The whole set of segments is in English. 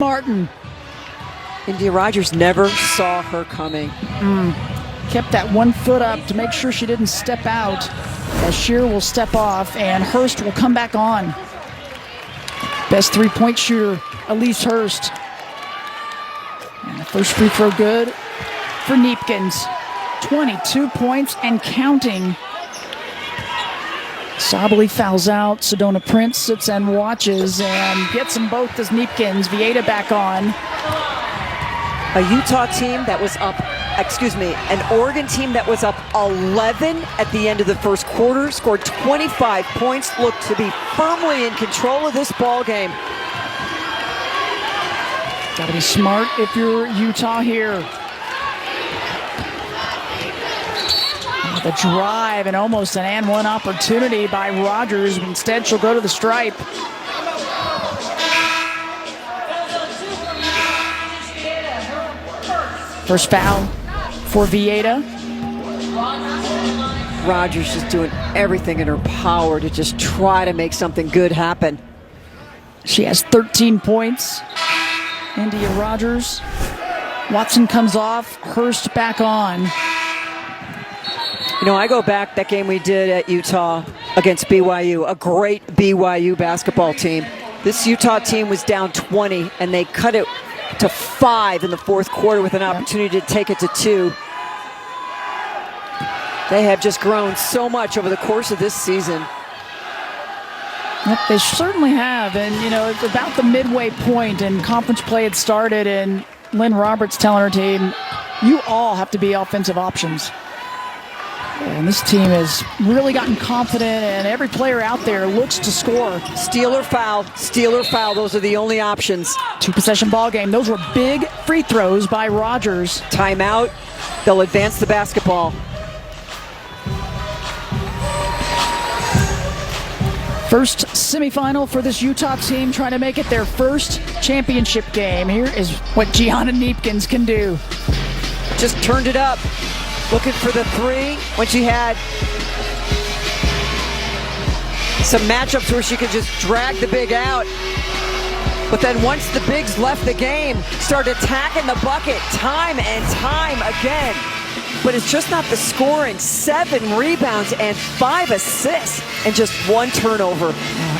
Martin. India Rogers never saw her coming. Kept that 1 foot up to make sure she didn't step out, as Shear will step off and Hurst will come back on. Best three-point shooter, Elise Hurst. And the first free throw good for Neepkins. 22 points and counting. Sabally fouls out. Sedona Prince sits and watches and gets them both as Neepkins. Vieta back on. A Utah team that was up, an Oregon team that was up 11 at the end of the first quarter, scored 25 points, looked to be firmly in control of this ball game. Got to be smart if you're Utah here. The drive and almost an and one opportunity by Rogers. Instead, she'll go to the stripe. First foul for Vieta. Rogers just doing everything in her power to just try to make something good happen. She has 13 points. India Rogers. Watson comes off. Hurst back on. You know, I go back that game we did at Utah against BYU, a great BYU basketball team. This Utah team was down 20, and they cut it to 5 in the fourth quarter with an opportunity to take it to 2. They have just grown so much over the course of this season. Yep, they certainly have. And, you know, it's about the midway point and conference play had started, and Lynn Roberts telling her team, you all have to be offensive options. And this team has really gotten confident, and every player out there looks to score. Steal or foul, steal or foul. Those are the only options. 2-possession ball game. Those were big free throws by Rogers. Timeout. They'll advance the basketball. First semifinal for this Utah team, trying to make it their first championship game. Here is what Gianna Neepkins can do. Just turned it up. Looking for the 3 when she had some matchups where she could just drag the big out. But then once the bigs left the game, started attacking the bucket time and time again. But it's just not the scoring. 7 rebounds and 5 assists and just 1 turnover.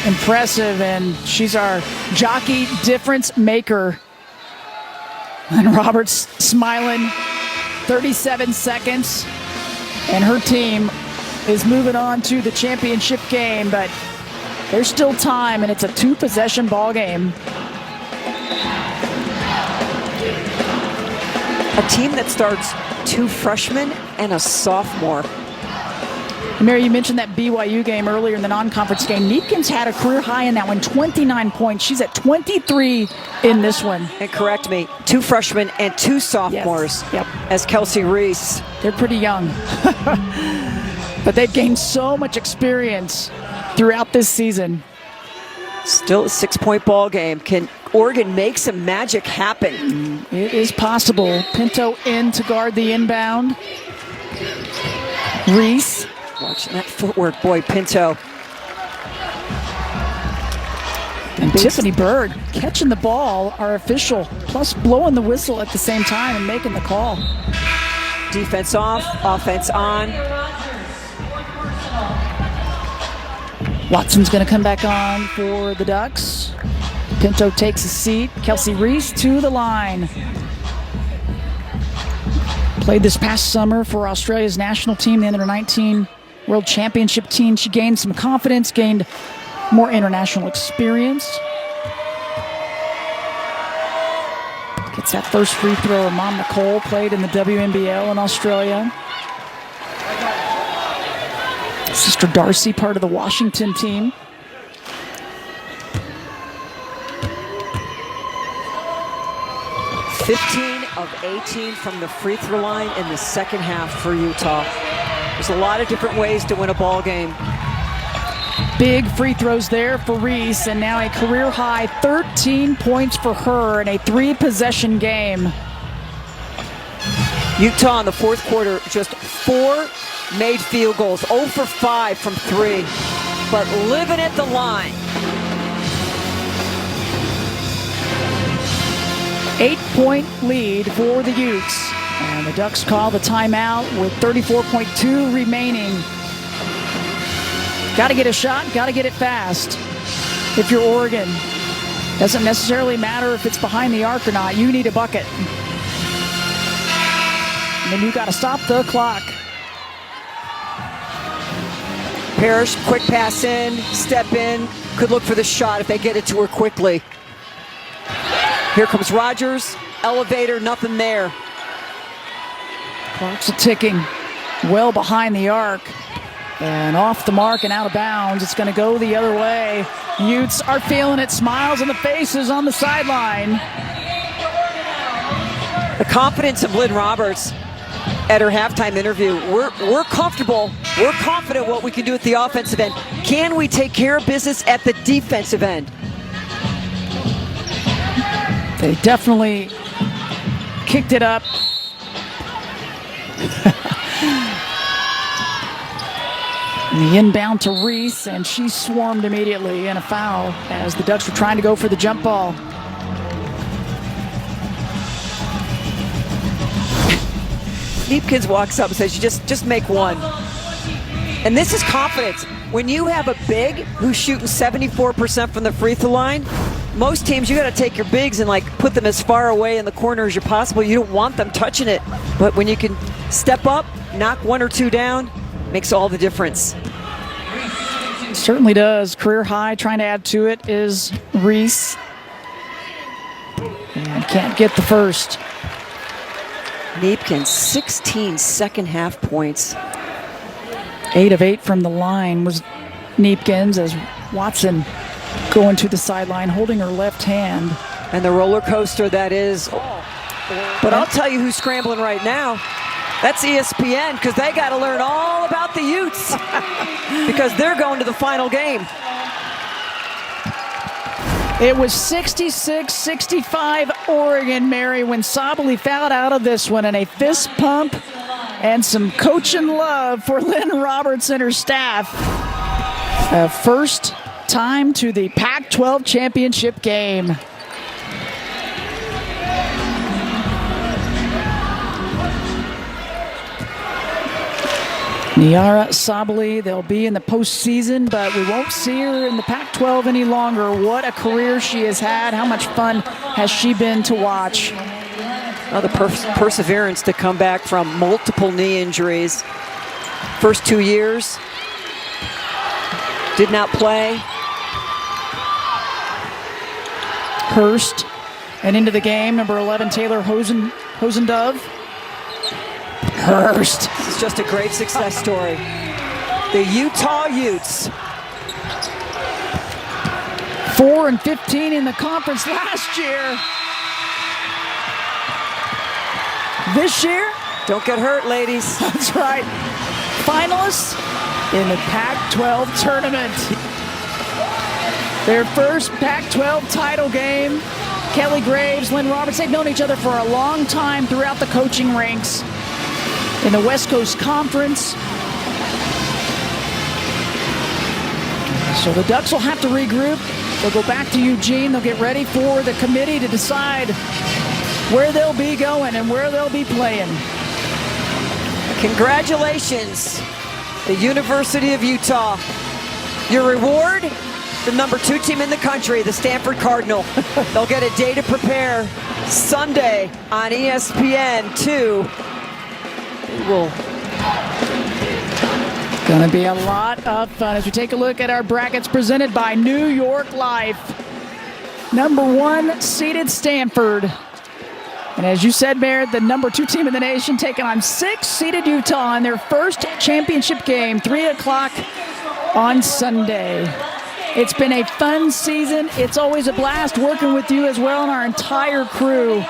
Impressive, and she's our jockey difference maker. And Roberts smiling. 37 seconds, and her team is moving on to the championship game, but there's still time, and it's a 2-possession ball game. A team that starts 2 freshmen and a sophomore. Mary, you mentioned that BYU game earlier in the non-conference game. Neepkins had a career high in that one, 29 points. She's at 23 in this one. And correct me, 2 freshmen and 2 sophomores. Yes. Yep. As Kelsey Reese. They're pretty young. But they've gained so much experience throughout this season. Still a 6-point ball game. Can Oregon make some magic happen? It is possible. Pinto in to guard the inbound. Reese. Watching that footwork, boy, Pinto. And Tiffany Bird catching the ball, our official, plus blowing the whistle at the same time and making the call. Defense off, offense on. Watson's going to come back on for the Ducks. Pinto takes a seat. Kelsey Reese to the line. Played this past summer for Australia's national team, the Under-19 World Championship team. She gained some confidence, gained more international experience. Gets that first free throw. Mom Nicole played in the WNBL in Australia. Sister Darcy, part of the Washington team. of 18 from the free throw line in the second half for Utah. There's a lot of different ways to win a ball game. Big free throws there for Reese, and now a career high 13 points for her in a 3-possession game. Utah in the fourth quarter, just 4 made field goals, 0 for 5 from 3, but living at the line. 8-point lead for the Utes. And the Ducks call the timeout with 34.2 remaining. Got to get a shot, got to get it fast. If you're Oregon, doesn't necessarily matter if it's behind the arc or not. You need a bucket. And then you got to stop the clock. Parrish, quick pass in, step in, could look for the shot if they get it to her quickly. Here comes Rogers, elevator, nothing there. Clock's ticking, well behind the arc. And off the mark and out of bounds. It's going to go the other way. Utes are feeling it. Smiles on the faces on the sideline. The confidence of Lynn Roberts at her halftime interview. We're comfortable. We're confident what we can do at the offensive end. Can we take care of business at the defensive end? They definitely kicked it up. The inbound to Reese, and she swarmed immediately, and a foul as the Ducks were trying to go for the jump ball. Neepkins walks up and says, "You just make one." And this is confidence. When you have a big who's shooting 74% from the free throw line, most teams you got to take your bigs and like put them as far away in the corner as you possible. You don't want them touching it, but when you can step up, knock one or two down, makes all the difference. Certainly does. Career high, trying to add to it is Reese. And can't get the first. Neepkins, 16 second half points. 8 of 8 from the line was Neepkins as Watson going to the sideline, holding her left hand. And the roller coaster that is. But I'll tell you who's scrambling right now. That's ESPN, because they got to learn all about the Utes because they're going to the final game. It was 66-65 Oregon, Mary, when Sabally fouled out of this one, and a fist pump and some coaching love for Lynn Roberts and her staff. First time to the Pac-12 championship game. Niara Sabally, they'll be in the postseason, but we won't see her in the Pac-12 any longer. What a career she has had. How much fun has she been to watch? Oh, the perseverance to come back from multiple knee injuries. First 2 years, did not play. Hurst, and into the game, number 11, Taylor Hosendove. Hurst. This is just a great success story. The Utah Utes. 4-15 in the conference last year. This year, don't get hurt, ladies. That's right. Finalists in the Pac-12 tournament. Their first Pac-12 title game. Kelly Graves, Lynn Roberts, they've known each other for a long time throughout the coaching ranks in the West Coast Conference. So the Ducks will have to regroup. They'll go back to Eugene. They'll get ready for the committee to decide where they'll be going and where they'll be playing. Congratulations, the University of Utah. Your reward, the number 2 team in the country, the Stanford Cardinal. They'll get a day to prepare Sunday on ESPN2. Gonna be a lot of fun as we take a look at our brackets presented by New York Life. Number 1 seeded Stanford. And as you said, Barrett, the number 2 team in the nation taking on 6 seeded Utah in their first championship game, 3 o'clock on Sunday. It's been a fun season. It's always a blast working with you as well and our entire crew.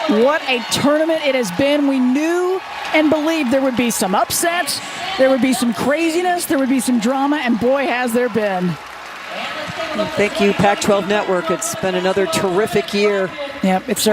What a tournament it has been. We knew and believed there would be some upsets, there would be some craziness, there would be some drama, and boy, has there been. Thank you, Pac-12 Network. It's been another terrific year. Yep, it's